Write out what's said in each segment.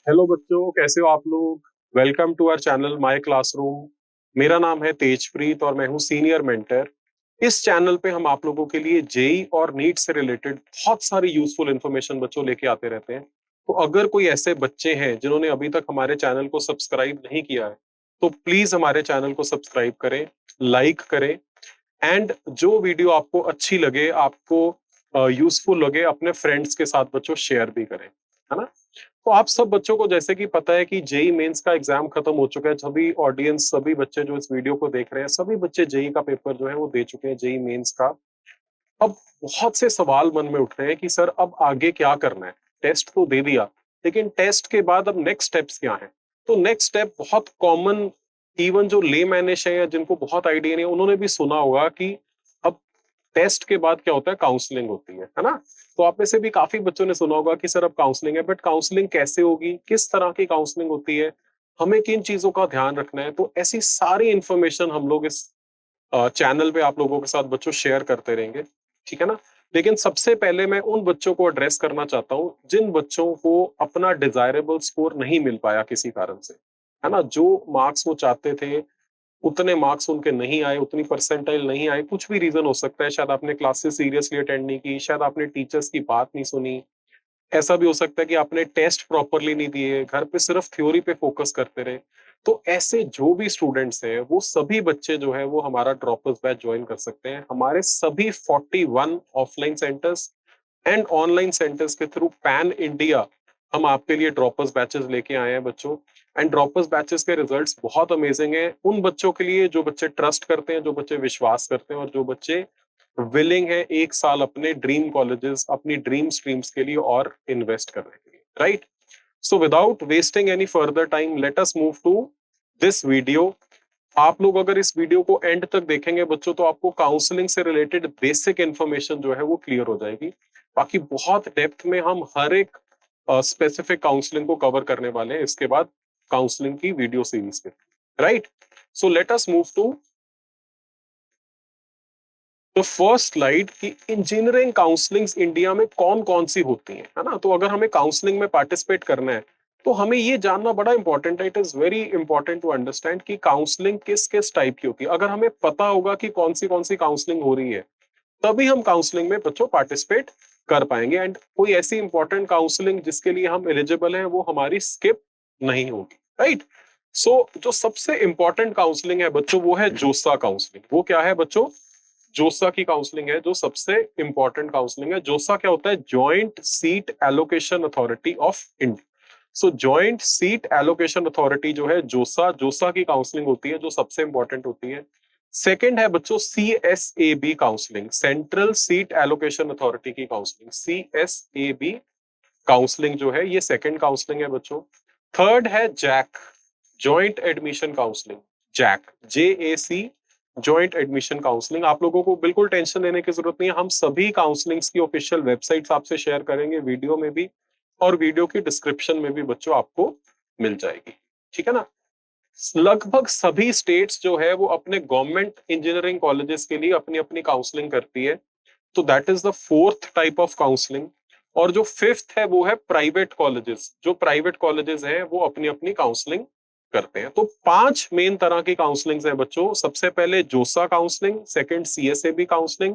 Hello बच्चों, कैसे हो आप लोग। Welcome to our channel my classroom. मेरा नाम है तेजप्रीत और मैं हूँ सीनियर मेंटर। इस चैनल पे हम आप लोगों के लिए जेई और नीट से रिलेटेड बहुत सारी यूजफुल इंफॉर्मेशन बच्चों लेके आते रहते हैं। तो अगर कोई ऐसे बच्चे हैं जिन्होंने अभी तक हमारे चैनल को सब्सक्राइब नहीं किया है, तो प्लीज हमारे चैनल को सब्सक्राइब करें, लाइक करें, एंड जो वीडियो आपको अच्छी लगे, आपको यूजफुल लगे, अपने फ्रेंड्स के साथ बच्चों शेयर भी करें, है ना। तो आप सब बच्चों को जैसे कि पता है कि जेई मेंस का एग्जाम खत्म हो चुका है। सभी ऑडियंस, सभी बच्चे जो इस वीडियो को देख रहे हैं, सभी बच्चे जेई का पेपर जो है वो दे चुके हैं, जेई मेंस का। अब बहुत से सवाल मन में उठ रहे हैं कि सर अब आगे क्या करना है। टेस्ट तो दे दिया, लेकिन टेस्ट के बाद अब नेक्स्ट स्टेप्स क्या हैं। तो नेक्स्ट स्टेप बहुत कॉमन, इवन जो ले मैनेज है या जिनको बहुत आइडिया नहीं है, उन्होंने भी सुना होगा कि अब टेस्ट के बाद क्या होता है, काउंसलिंग होती है ना। तो आप में से भी काफी बच्चों ने सुना होगा कि सर अब काउंसलिंग है, बट काउंसलिंग कैसे होगी, किस तरह की काउंसलिंग होती है, हमें किन चीजों का ध्यान रखना है। तो ऐसी सारी इंफॉर्मेशन हम लोग इस चैनल पे आप लोगों के साथ बच्चों शेयर करते रहेंगे, ठीक है ना। लेकिन सबसे पहले मैं उन बच्चों को एड्रेस करना चाहता हूँ जिन बच्चों को अपना डिजायरेबल स्कोर नहीं मिल पाया किसी कारण से, है ना। जो मार्क्स वो चाहते थे, उतने मार्क्स उनके नहीं आए, उतनी परसेंटाइल नहीं आए। कुछ भी रीजन हो सकता है, शायद आपने क्लासेस सीरियसली अटेंड नहीं की, शायद आपने टीचर्स की बात नहीं सुनी। ऐसा भी हो सकता है कि आपने टेस्ट प्रॉपरली नहीं दिए, घर पे सिर्फ थ्योरी पे फोकस करते रहे। तो ऐसे जो भी स्टूडेंट्स हैं, वो सभी बच्चे जो है वो हमारा ड्रॉपर्स बैच ज्वाइन कर सकते हैं। हमारे सभी 41 offline centres and online centres के थ्रू पैन इंडिया हम आपके लिए ड्रॉपर्स बैचेस लेके आए हैं बच्चों। एंड ड्रॉपर्स बैचेस के रिजल्ट्स बहुत अमेजिंग हैं उन बच्चों के लिए जो बच्चे ट्रस्ट करते हैं, जो बच्चे विश्वास करते हैं, और जो बच्चे विलिंग है एक साल अपने ड्रीम कॉलेजेस, अपनी ड्रीम स्ट्रीम्स के लिए और इन्वेस्ट करने के लिए, right. So without wasting any further time, let us move to this video. आप लोग अगर इस वीडियो को एंड तक देखेंगे बच्चों, तो आपको काउंसलिंग से रिलेटेड बेसिक इंफॉर्मेशन जो है वो क्लियर हो जाएगी। बाकी बहुत डेप्थ में हम हर एक स्पेसिफिक काउंसलिंग को कवर करने वाले हैं इसके बाद काउंसलिंग की वीडियो सीरीज में, right. So let us move to the first slide की इंजीनियरिंग काउंसलिंग इंडिया में कौन कौन सी होती है ना। तो अगर हमें काउंसलिंग में पार्टिसिपेट करना है, तो हमें ये जानना बड़ा इंपॉर्टेंट है। It is very important to understand कि काउंसलिंग किस किस टाइप की होती है। अगर हमें पता होगा कि कौन सी काउंसलिंग हो रही है, तभी हम काउंसलिंग में बच्चों पार्टिसिपेट कर पाएंगे। एंड कोई ऐसी इंपॉर्टेंट काउंसलिंग जिसके लिए हम एलिजिबल हैं, वो हमारी स्किप नहीं होगी, राइट। सो जो सबसे इंपॉर्टेंट काउंसलिंग है बच्चों, वो है जोसा काउंसलिंग। वो क्या है बच्चों? जोसा की काउंसलिंग है जो सबसे इंपॉर्टेंट काउंसलिंग है। जोसा क्या होता है? Joint seat allocation authority of India. So joint seat allocation authority जो है जोसा, जोसा की काउंसलिंग होती है जो सबसे इंपॉर्टेंट होती है। सेकंड है बच्चों CSAB counselling, central seat allocation authority की काउंसलिंग। CSAB काउंसलिंग जो है ये सेकंड काउंसलिंग है बच्चों। थर्ड है JAC, joint admission counselling. JAC, JAC, joint admission counselling. आप लोगों को बिल्कुल टेंशन लेने की जरूरत नहीं है। हम सभी काउंसलिंग्स की ऑफिशियल वेबसाइट्स आपसे शेयर करेंगे, वीडियो में भी और वीडियो की डिस्क्रिप्शन में भी बच्चों आपको मिल जाएगी, ठीक है ना। लगभग सभी स्टेट्स जो है वो अपने गवर्नमेंट इंजीनियरिंग कॉलेजेस के लिए अपनी अपनी काउंसलिंग करती है। तो that is the fourth type of counselling. और जो फिफ्थ है वो है प्राइवेट कॉलेजेस। जो प्राइवेट कॉलेजेस हैं वो अपनी अपनी काउंसलिंग करते हैं। तो 5 मेन तरह की काउंसलिंग है बच्चों। सबसे पहले जोसा counselling, second CSAB counselling,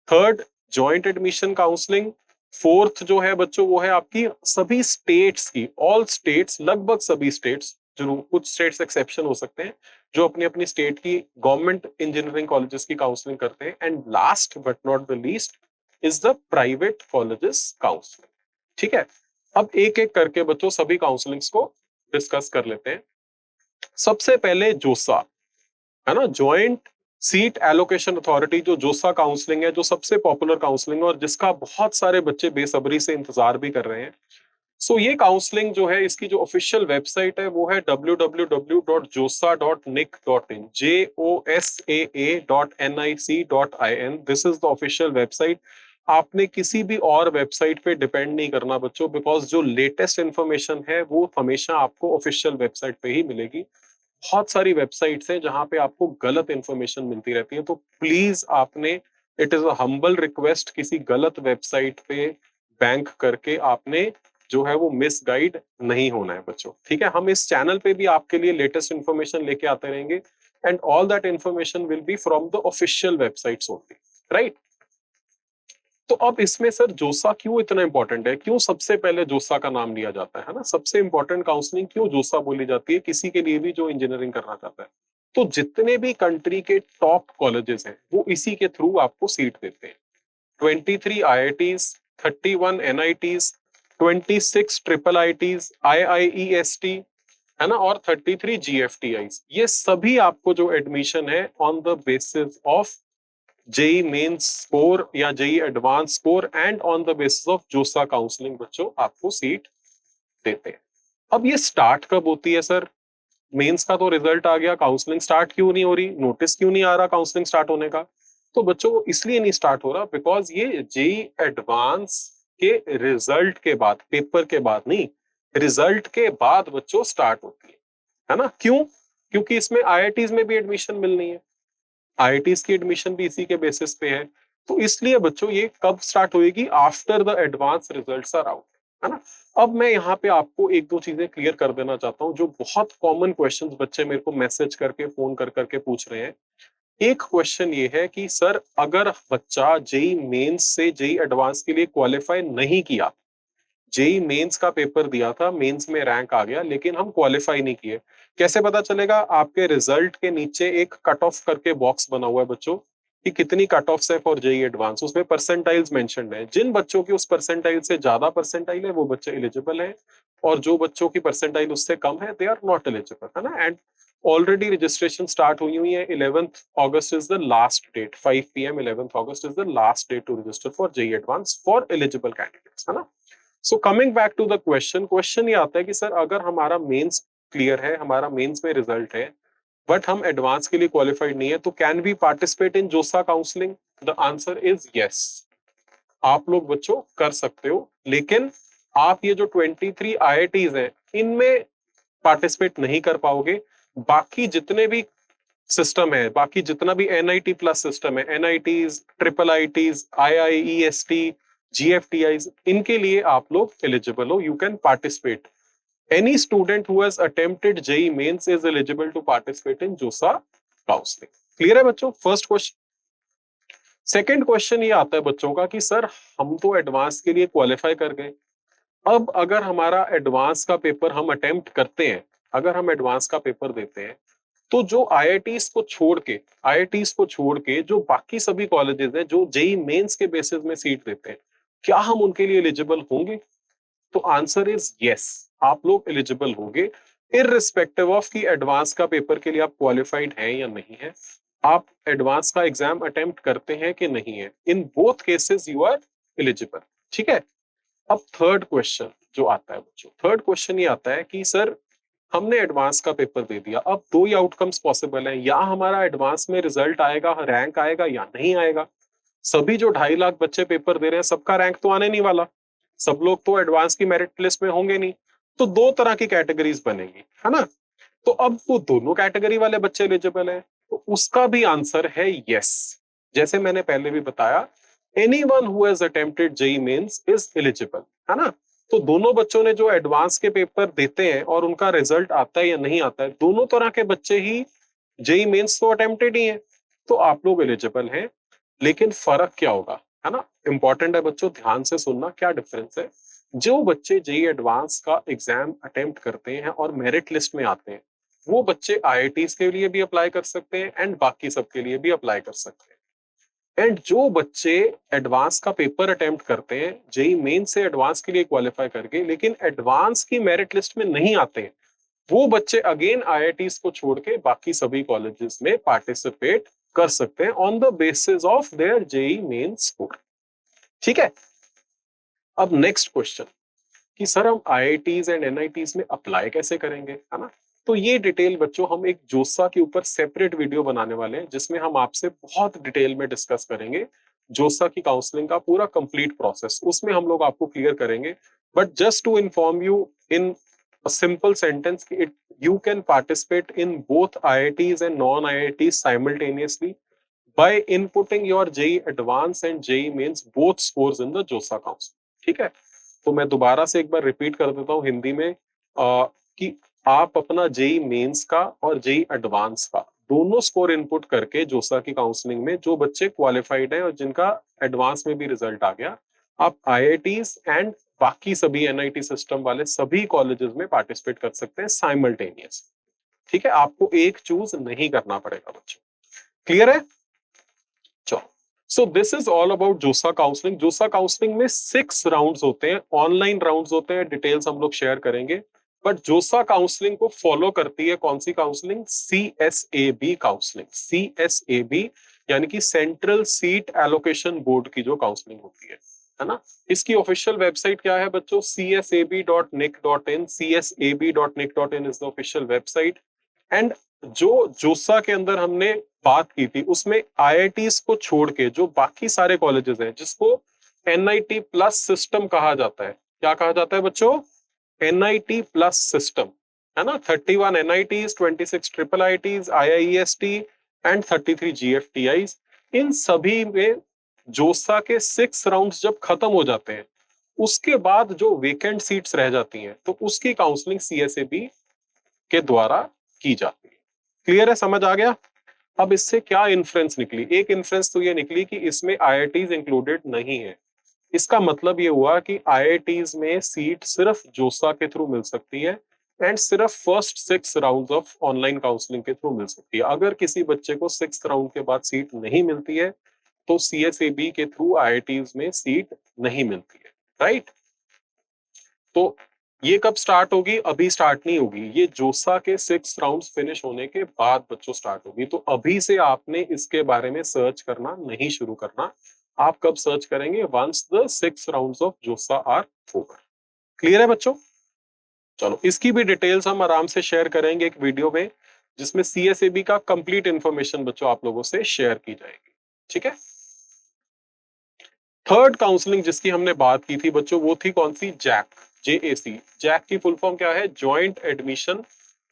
third joint admission counselling, fourth जो है बच्चों वो है आपकी सभी स्टेट्स की, ऑल स्टेट्स, लगभग सभी स्टेट्स, जो कुछ स्टेट्स एक्सेप्शन हो सकते हैं, जो अपनी अपनी स्टेट की गवर्नमेंट इंजीनियरिंग कॉलेजेस की काउंसलिंग करते हैं। And last but not the least is the private colleges counselling, ठीक है। अब एक एक करके बच्चों सभी काउंसलिंग्स को डिस्कस कर लेते हैं। सबसे पहले जोसा, है ना, जॉइंट सीट एलोकेशन अथॉरिटी। जो जोसा काउंसलिंग है, जो सबसे पॉपुलर काउंसलिंग है और जिसका बहुत सारे बच्चे बेसब्री से इंतजार भी कर रहे हैं। सो ये काउंसलिंग जो है, इसकी जो ऑफिशियल वेबसाइट है वो है www.josa.nic.in, JOSAA.nic.in। This is the official website. आपने किसी भी और वेबसाइट पे डिपेंड नहीं करना बच्चों, बिकॉज जो लेटेस्ट इंफॉर्मेशन है वो हमेशा आपको ऑफिशियल वेबसाइट पे ही मिलेगी। बहुत सारी वेबसाइट्स हैं जहां पे आपको गलत इंफॉर्मेशन मिलती रहती है। तो प्लीज आपने, it is a humble request, किसी गलत वेबसाइट पे बैंक करके आपने जो है वो मिसगाइड नहीं होना है बच्चों, ठीक है। हम इस चैनल पे भी आपके लिए लेटेस्ट इन्फॉर्मेशन लेके आते रहेंगे and all that information will be from the official websites only, right. तो अब इसमें सर जोसा क्यों इतना इंपॉर्टेंट है, क्यों सबसे पहले जोसा का नाम लिया जाता है ना, सबसे इंपॉर्टेंट काउंसलिंग क्यों जोसा बोली जाती है किसी के लिए भी जो इंजीनियरिंग करना चाहता है। तो जितने भी कंट्री के टॉप कॉलेजेस हैं वो इसी के थ्रू आपको सीट देते हैं। 23 IITs, 31 NITs, 26 triple IITs, IIEST, है ना, और 33 GFTIs, ये सभी आपको जो एडमिशन है on the basis of JEE main score या JEE advance score and on the basis of JoSAA counselling बच्चों आपको सीट देते हैं। अब ये स्टार्ट कब होती है सर, मेंस का तो रिजल्ट आ गया, काउंसलिंग स्टार्ट क्यों नहीं हो रही, नोटिस क्यों नहीं आ रहा काउंसलिंग स्टार्ट होने का। तो बच्चों वो इसलिए नहीं स्टार्ट हो रहा बिकॉज ये जेई एडवांस के रिजल्ट के बाद, पेपर के बाद नहीं, रिजल्ट के बाद बच्चों स्टार्ट होती है ना। क्यों, क्योंकि इसमें आईआईटीज में भी एडमिशन मिलनी है, आईआईटीज की एडमिशन भी इसी के बेसिस पे है। तो इसलिए बच्चों ये कब स्टार्ट होएगी, after the advance results are out, है ना। अब मैं यहाँ पे आपको एक दो चीजें क्लियर कर देना चाहता हूँ, जो बहुत कॉमन क्वेश्चंस बच्चे मेरे को मैसेज करके फोन कर करके पूछ रहे हैं। एक क्वेश्चन ये है कि सर अगर बच्चा जेई मेंस से जेई एडवांस के लिए क्वालिफाई नहीं किया, जेई मेंस का पेपर दिया था, मेंस में रैंक आ गया लेकिन हम क्वालिफाई नहीं किए, कैसे पता चलेगा। आपके रिजल्ट के नीचे एक कट ऑफ करके बॉक्स बना हुआ है बच्चों कि कितनी कट ऑफ है फॉर जेई एडवांस, उसमें परसेंटाइल्स मेंशन्ड है। जिन बच्चों की उस परसेंटाइल से ज्यादा परसेंटाइल है वो बच्चे एलिजिबल हैं, और जो बच्चों की परसेंटाइल उससे कम है दे आर नॉट एलिजिबल, है ना। एंड ऑलरेडी रजिस्ट्रेशन स्टार्ट हुई है, 11th August is the last date, 5 PM 11th August is the last date to register for JEE advance for eligible candidates, है ना। So coming back to the question, question ये आता है कि sir अगर हमारा मेंस क्लियर है, हमारा मेंस में रिजल्ट है, बट हम एडवांस के लिए क्वालिफाइड नहीं है, तो कैन वी पार्टिसिपेट इन जोसा counselling. The answer is yes, आप लोग बच्चों कर सकते हो, लेकिन आप ये जो 23 IITs हैं इनमें पार्टिसिपेट नहीं कर पाओगे। बाकी जितने भी सिस्टम है, बाकी जितना भी NIT प्लस सिस्टम है, NITs, triple IITs, IIEST, GFTIs, इनके लिए आप लोग एलिजिबल हो, you can participate. Any student who has attempted JEE Mains is eligible to participate in JOSA counseling. Clear है बच्चों, फर्स्ट क्वेश्चन। सेकंड क्वेश्चन ये आता है बच्चों का कि सर हम तो एडवांस के लिए क्वालिफाई कर गए, अब अगर हमारा एडवांस का पेपर हम अटेम्प्ट करते हैं, अगर हम एडवांस का पेपर देते हैं, तो जो आईआईटीज को छोड़ के, आईआईटीज को छोड़ के जो बाकी सभी कॉलेजेस हैं जो जेई मेंस के बेसिस में सीट देते हैं, क्या हम उनके लिए एलिजिबल होंगे। तो आंसर इज यस, आप लोग एलिजिबल होंगे, इररिस्पेक्टिव ऑफ कि एडवांस का पेपर के लिए आप क्वालिफाइड हैं या नहीं है, आप एडवांस का एग्जाम अटेम्प्ट करते हैं कि नहीं है, in both cases you are eligible, ठीक है। अब थर्ड क्वेश्चन जो आता है बच्चों, थर्ड क्वेश्चन ये आता है कि सर हमने एडवांस का पेपर दे दिया, अब दो ही आउटकम्स पॉसिबल है, या हमारा एडवांस में रिजल्ट आएगा, रैंक आएगा या नहीं आएगा। सभी जो 2.5 लाख बच्चे पेपर दे रहे हैं सबका रैंक तो आने नहीं वाला, सब लोग तो एडवांस की मेरिट लिस्ट में होंगे नहीं, तो दो तरह की कैटेगरीज बनेगी, है ना। तो अब वो दोनों कैटेगरी वाले बच्चे एलिजिबल हैं, तो उसका भी आंसर है यस। जैसे मैंने पहले भी बताया, anyone who has attempted JEE mains is eligible, है ना। तो दोनों बच्चों ने जो एडवांस के पेपर देते हैं और उनका रिजल्ट आता है या नहीं आता है, दोनों तरह के बच्चे ही जेईई मेंस तो अटेम्प्टेड ही है, तो आप लोग एलिजिबल हैं। लेकिन फर्क क्या होगा, है ना, इंपॉर्टेंट है बच्चों, ध्यान से सुनना क्या डिफरेंस है। जो बच्चे जेईई एडवांस का एग्जाम अटेम्प्ट करते हैं और मेरिट लिस्ट में आते हैं, वो बच्चे आईआईटीज के लिए भी अप्लाई कर सकते हैं एंड बाकी सब के लिए भी अप्लाई कर सकते हैं। एंड जो बच्चे एडवांस का पेपर अटेम्प्ट करते हैं जेई मेन से एडवांस के लिए क्वालिफाई करके, लेकिन एडवांस की मेरिट लिस्ट में नहीं आते हैं, वो बच्चे अगेन आईआईटीज को छोड़ के बाकी सभी कॉलेजेस में पार्टिसिपेट कर सकते हैं on the basis of their JEE main score, ठीक है। अब नेक्स्ट क्वेश्चन कि सर हम आईआईटीज एंड एनआईटीज में अप्लाई कैसे करेंगे, है ना। तो ये डिटेल बच्चों हम एक जोसा के ऊपर सेपरेट वीडियो बनाने वाले हैं, जिसमें हम आपसे बहुत डिटेल में डिस्कस करेंगे जोसा की काउंसलिंग का पूरा कंप्लीट प्रोसेस, उसमें हम लोग आपको क्लियर करेंगे। But just to inform you in a simple sentence, you can participate in both IITs and non-IITs simultaneously by inputting your JEE Advanced and JEE Mains both scores in the JOSA council, ठीक है। तो मैं दोबारा से एक बार repeat कर देता हूँ हिंदी में कि आप अपना जेई मेंस का और जेई एडवांस का दोनों स्कोर इनपुट करके जोसा की काउंसलिंग में जो बच्चे क्वालिफाइड है और जिनका एडवांस में भी रिजल्ट आ गया, आप आईआईटीज एंड बाकी सभी एनआईटी सिस्टम वाले सभी कॉलेजेस में पार्टिसिपेट कर सकते हैं साइमल्टेनियस। ठीक है, आपको एक चूज नहीं करना पड़ेगा बच्चों। क्लियर है? चलो, so this is all about जोसा काउंसलिंग। जोसा काउंसलिंग में 6 राउंड्स होते हैं, ऑनलाइन राउंड्स होते हैं, डिटेल्स हम लोग शेयर करेंगे। बट जोसा काउंसलिंग को फॉलो करती है कौन सी काउंसलिंग? CSAB counselling. CSAB यानी कि सेंट्रल सीट एलोकेशन बोर्ड की जो काउंसलिंग होती है ना। इसकी ऑफिशियल वेबसाइट क्या है बच्चों? csab.nic.in। csab.nic.in is the official website. And जो जोसा के अंदर हमने बात की थी उसमें आईआईटीज को छोड़ के जो बाकी सारे कॉलेजेस हैं जिसको एनआईटी प्लस सिस्टम कहा जाता है, क्या कहा जाता है बच्चों? एनआईटी प्लस सिस्टम, है ना। 31 NITs, 26 triple ITs, IIST and 33 जीएफटीआईज। इन सभी में जोसा के 6 राउंड्स जब खत्म हो जाते हैं उसके बाद जो वेकेंट सीट्स रह जाती हैं तो उसकी काउंसलिंग सीएसएबी के द्वारा की जाती है। क्लियर है? समझ आ गया? अब इससे क्या इन्फ्रेंस निकली? एक इन्फ्रेंस तो ये निकली कि इसमें आईआईटीज इंक्लूडेड नहीं है। इसका मतलब ये हुआ कि आईआईटीज में सीट सिर्फ जोसा के थ्रू मिल सकती है एंड सिर्फ first 6 round of online counselling के थ्रू मिल सकती है। अगर किसी बच्चे को 6th राउंड के बाद सीट नहीं मिलती है तो सीएसएबी के थ्रू आईआईटीज में सीट नहीं मिलती है। राइट? तो ये कब स्टार्ट होगी? अभी स्टार्ट नहीं होगी, ये जोसा के 6 राउंड्स फिनिश होने के बाद बच्चों स्टार्ट होगी। तो अभी से आपने इसके बारे में सर्च करना नहीं शुरू करना। आप कब सर्च करेंगे? वंस द 6 राउंड्स ऑफ जोसा आर ओवर। क्लियर है बच्चों? चलो, इसकी भी डिटेल्स हम आराम से शेयर करेंगे एक वीडियो में जिसमें सीएसएबी का कंप्लीट इंफॉर्मेशन बच्चों आप लोगों से शेयर की जाएगी। ठीक है। थर्ड काउंसलिंग जिसकी हमने बात की थी बच्चों वो थी कौन सी? Jack, JAC। जैक की फुल फॉर्म क्या है? Joint admission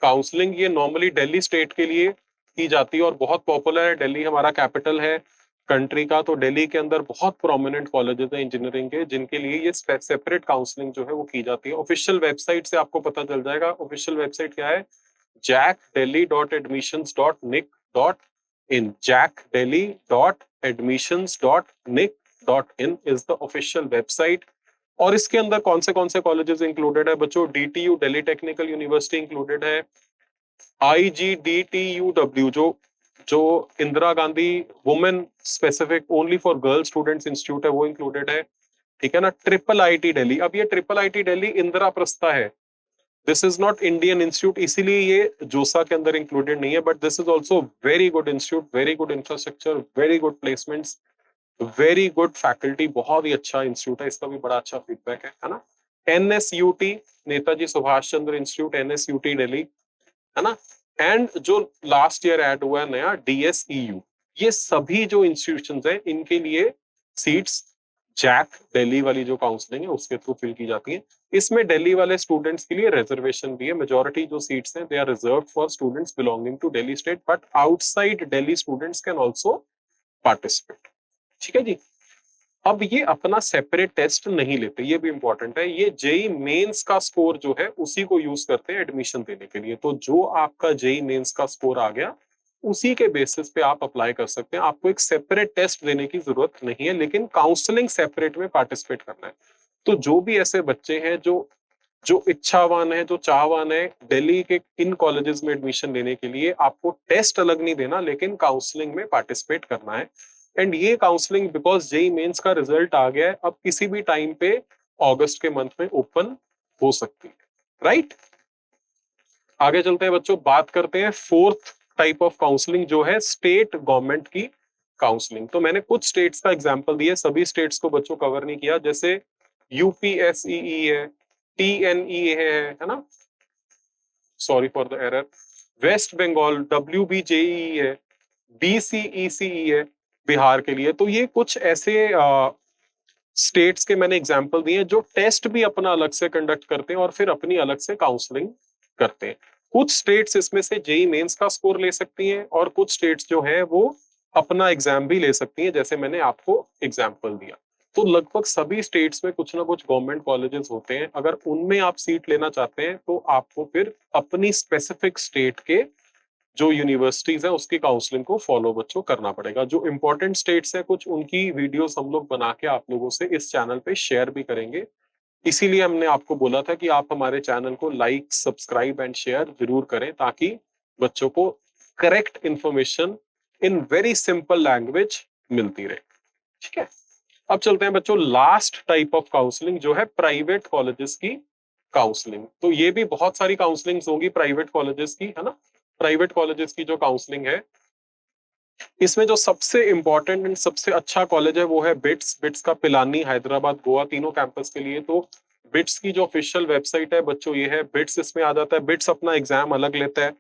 counselling. ये नॉर्मली दिल्ली स्टेट के लिए की जाती है और बहुत पॉपुलर है। दिल्ली हमारा कैपिटल है कंट्री का, तो दिल्ली के अंदर बहुत प्रोमिनेंट कॉलेजेस हैं इंजीनियरिंग के जिनके लिए ये सेपरेट काउंसलिंग जो है वो की जाती है। ऑफिशियल वेबसाइट से आपको पता चल जाएगा। ऑफिशियल वेबसाइट क्या है? jackdelhi.admissions.nic.in। jackdelhi.admissions.nic.in is the official website। और इसके अंदर कौन से कॉलेजेस इंक्लूडेड है बच्चों? DTU Delhi technical university included है। IGDTUW जो जो Indira Gandhi women specific only for girl students institute है वो इंक्लूडेड है। ठीक है ना। ट्रिपल आईटी दिल्ली, अब ये ट्रिपल आईटी दिल्ली इंदिराप्रस्था है, this is not Indian institute, इसीलिए ये जोसा के अंदर इंक्लूडेड नहीं है। But this is also very good institute, very good infrastructure, very good placements, very good faculty, बहुत ही अच्छा इंस्टीट्यूट है, इसका भी बड़ा अच्छा फीडबैक है ना। NSUT Netaji Subhash Chandra institute, NSUT Delhi, है ना। एंड जो लास्ट ईयर ऐड हुआ है नया DSEU, ये सभी जो इंस्टीट्यूशंस हैं इनके लिए सीट्स जैक दिल्ली वाली जो काउंसलिंग है उसके थ्रू फिल की जाती है। इसमें दिल्ली वाले स्टूडेंट्स के लिए रिजर्वेशन भी है। मेजॉरिटी जो सीट्स हैं they are reserved for students belonging to Delhi state, but outside Delhi students can also participate. ठीक है जी। अब ये अपना सेपरेट टेस्ट नहीं लेते, ये भी इंपॉर्टेंट है। ये जेई मेंस का स्कोर जो है उसी को यूज करते हैं एडमिशन देने के लिए। तो जो आपका जेई मेंस का स्कोर आ गया उसी के बेसिस पे आप अप्लाई कर सकते हैं। आपको एक सेपरेट टेस्ट देने की जरूरत नहीं है, लेकिन काउंसलिंग सेपरेट में पार्टिसिपेट करना है। तो जो भी ऐसे बच्चे हैं जो जो इच्छावान है, जो चाहवान है दिल्ली के इन कॉलेजेस में एडमिशन लेने के लिए, आपको टेस्ट अलग नहीं देना लेकिन काउंसलिंग में पार्टिसिपेट करना है। एंड ये काउंसलिंग बिकॉज जेई मेंस का रिजल्ट आ गया है, अब किसी भी टाइम पे अगस्त के मंथ में ओपन हो सकती है। राइट? आगे चलते हैं बच्चों, बात करते हैं फोर्थ टाइप ऑफ काउंसलिंग जो है स्टेट गवर्नमेंट की काउंसलिंग। तो मैंने कुछ स्टेट्स का एग्जांपल दिया, सभी स्टेट्स को बच्चों कवर नहीं किया। जैसे UPSEE है, TNEA है ना, sorry for the error. West Bengal WBJEE है, BCECE है बिहार के लिए। तो ये कुछ ऐसे स्टेट्स के मैंने एग्जांपल दिए जो टेस्ट भी अपना अलग से कंडक्ट करते हैं और फिर अपनी अलग से काउंसलिंग करते हैं। कुछ स्टेट्स इसमें से जेई मेंस का स्कोर ले सकती हैं और कुछ स्टेट्स जो है वो अपना एग्जाम भी ले सकती हैं, जैसे मैंने आपको एग्जांपल दिया। तो लगभग सभी स्टेट्स में कुछ ना कुछ गवर्नमेंट कॉलेजेस होते हैं। अगर उनमें आप सीट लेना चाहते हैं तो आपको फिर अपनी स्पेसिफिक स्टेट के जो यूनिवर्सिटीज है उसकी काउंसलिंग को फॉलो बच्चों करना पड़ेगा। जो इंपॉर्टेंट स्टेट्स है कुछ उनकी वीडियोस हम लोग बना के आप लोगों से इस चैनल पे शेयर भी करेंगे। इसीलिए हमने आपको बोला था कि आप हमारे चैनल को लाइक, सब्सक्राइब एंड शेयर जरूर करें ताकि बच्चों को correct information in very simple language मिलती रहे। ठीक है, अब चलते हैं बच्चों लास्ट टाइप ऑफ काउंसलिंग जो है प्राइवेट कॉलेजेस की काउंसलिंग। तो ये भी बहुत सारी काउंसलिंग होगी प्राइवेट कॉलेजेस की, है ना। प्राइवेट कॉलेजेस की जो काउंसलिंग है इसमें जो सबसे इंपॉर्टेंट एंड सबसे अच्छा कॉलेज है वो है बिट्स। बिट्स का पिलानी, हैदराबाद, गोवा तीनों कैंपस के लिए। तो बिट्स की जो ऑफिशियल वेबसाइट है बच्चों ये है, बिट्स इसमें आ जाता है। बिट्स अपना एग्जाम अलग लेता है।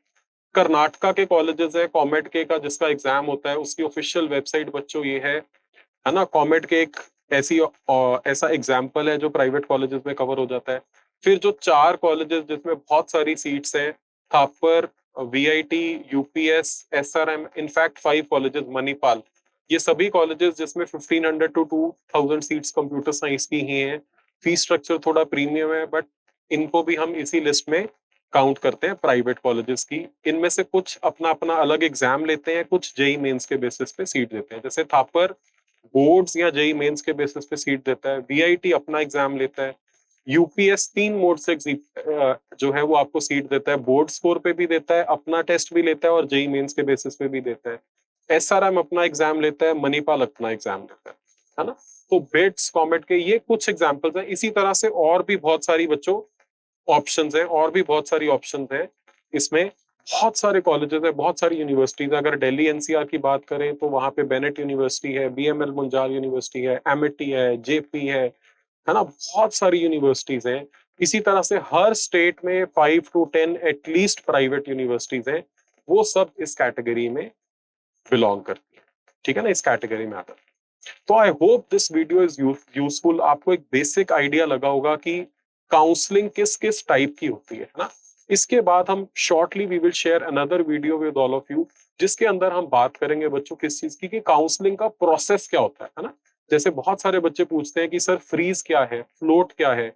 कर्नाटका के कॉलेजेस है, कॉमेड के का जिसका एग्जाम होता है उसकी ऑफिशियल वेबसाइट बच्चों ये है ना। कॉमेड के एक ऐसा एग्जाम्पल है जो प्राइवेट कॉलेजेस में कवर हो जाता है। फिर जो 4 कॉलेजेस जिसमें बहुत सारी सीट्स हैं, Thapar, VIT, UPS, SRM, in fact 5 colleges, Manipal, ये सभी कॉलेजेस जिसमें 1500 टू 2000 सीट्स कंप्यूटर साइंस की ही हैं। फीस स्ट्रक्चर थोड़ा प्रीमियम है बट इनको भी हम इसी लिस्ट में काउंट करते हैं प्राइवेट कॉलेजेस की। इनमें से कुछ अपना अपना अलग एग्जाम लेते हैं, कुछ जेई मेंस के बेसिस पे सीट देते हैं। जैसे थापर बोर्ड्स या जेई मेंस के बेसिस पे सीट देता है, वीआईटी अपना एग्जाम लेता है, यूपीएस 3 मोड से जो है वो आपको सीट देता है, बोर्ड स्कोर पे भी देता है, अपना टेस्ट भी लेता है और जेई मेंस के बेसिस पे भी देता है। एसआरएम अपना एग्जाम लेता है, मणिपाल अपना एग्जाम लेता है ना। तो बिट्स, कॉमेट के ये कुछ एग्जाम्पल्स हैं। इसी तरह से और भी बहुत सारी बच्चों ऑप्शंस हैं, और भी बहुत सारी ऑप्शंस हैं इसमें। बहुत सारे कॉलेजेस है, बहुत सारी यूनिवर्सिटीज। अगर दिल्ली एनसीआर की बात करें तो वहां पे बेनेट यूनिवर्सिटी है, बीएमएल मुंजाल यूनिवर्सिटी है, एमिटी है, जेपी है ना। बहुत सारी यूनिवर्सिटीज हैं। इसी तरह से हर स्टेट में 5 to 10 एटलीस्ट प्राइवेट यूनिवर्सिटीज हैं। वो सब इस कैटेगरी में बिलोंग करती है। ठीक है ना, इस कैटेगरी में आता है। तो I hope this video is useful. आपको एक बेसिक आइडिया लगा होगा कि काउंसलिंग किस किस टाइप की होती है ना। इसके बाद हम shortly we will share another video with all of you जिसके अंदर हम बात करेंगे बच्चों किस चीज की, कि काउंसलिंग का प्रोसेस क्या होता है ना। जैसे बहुत सारे बच्चे पूछते हैं कि सर फ्रीज क्या है, फ्लोट क्या है,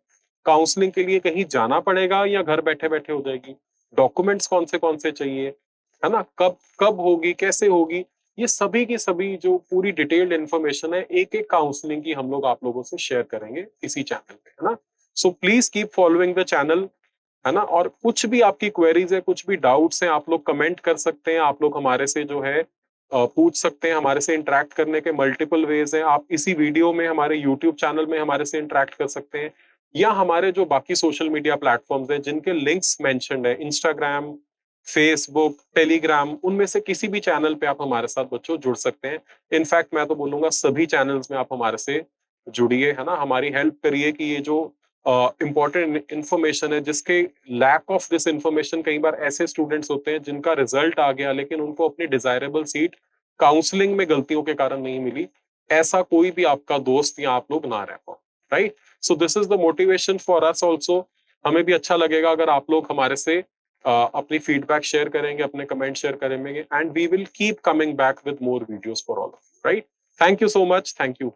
काउंसलिंग के लिए कहीं जाना पड़ेगा या घर बैठे बैठे हो जाएगी, डॉक्यूमेंट्स कौन से चाहिए, है ना, कब कब होगी, कैसे होगी। ये सभी की सभी जो पूरी डिटेल्ड इन्फॉर्मेशन है एक एक काउंसलिंग की हम लोग आप लोगों से शेयर करेंगे इसी चैनल पे, है ना। So please keep following the channel, है ना। और कुछ भी आपकी क्वेरीज है, कुछ भी डाउट्स हैं, आप लोग कमेंट कर सकते हैं। आप लोग हमारे से जो है पूछ सकते हैं। हमारे से इंटरेक्ट करने के मल्टीपल वेज हैं। आप इसी वीडियो में हमारे यूट्यूब चैनल में हमारे से इंटरेक्ट कर सकते हैं, या हमारे जो बाकी सोशल मीडिया प्लेटफॉर्म्स हैं जिनके लिंक्स मेंशन्ड है, इंस्टाग्राम, फेसबुक, टेलीग्राम, उनमें से किसी भी चैनल पे आप हमारे साथ बच्चों जुड़ सकते हैं। इनफैक्ट मैं तो बोलूंगा सभी चैनल्स में आप हमारे से जुड़िए, है ना। हमारी हेल्प करिए कि ये जो इंपॉर्टेंट इंफॉर्मेशन है, जिसके लैक ऑफ दिस इंफॉर्मेशन, कई बार ऐसे स्टूडेंट्स होते हैं जिनका रिजल्ट आ गया लेकिन उनको अपनी डिजायरेबल सीट काउंसलिंग में गलतियों के कारण नहीं मिली, ऐसा कोई भी आपका दोस्त या आप लोग ना रह पाओ, right. So this is the motivation for us also. हमें भी अच्छा लगेगा अगर आप लोग हमारे से अपनी फीडबैक शेयर करेंगे, अपने कमेंट शेयर करेंगे, and we will keep coming back with more videos for all, right. Thank you so much, thank you.